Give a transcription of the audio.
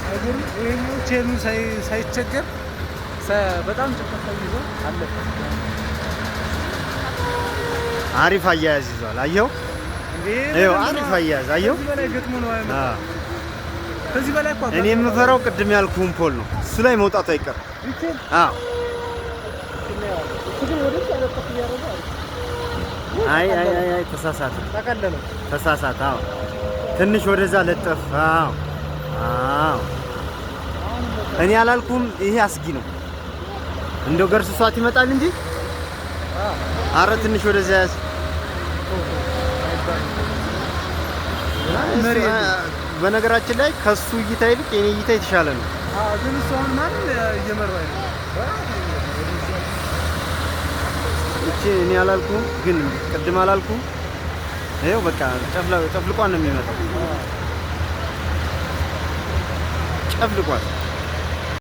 አይገርም? ይሄኛው ቼኑ ሳይቸገር በጣም ጭፍታ ይዞ አለ። አሪፍ አያያዝ ይዟል። አየው ይኸው አሪፍ አያያዝ አየው። ከዚህ በላይ ገጥሞ ነው አይመጣም። ከዚህ በላይ እኮ እኔ የምፈራው ቅድም ያልኩህን ፖል ነው። እሱ ላይ መውጣቱ አይቀርም። አዎ አይ ተሳሳተ። ተሳሳተ። አዎ ትንሽ ወደዛ ለጠፍ። አዎ አዎ እኔ አላልኩም። ይሄ አስጊ ነው። እንደው ገርስሷት ይመጣል እንጂ አረ ትንሽ ወደዛ ያዝ። በነገራችን ላይ ከሱ እይታ ይልቅ የኔ እይታ የተሻለ ነው። አዎ ግን እሱ አሁን ማለት እየመራው ነው። እቺ እኔ አላልኩም፣ ግን ቅድም አላልኩም። ይሄው በቃ ጨፍልቋን ነው የሚመጣው። ጨፍልቋል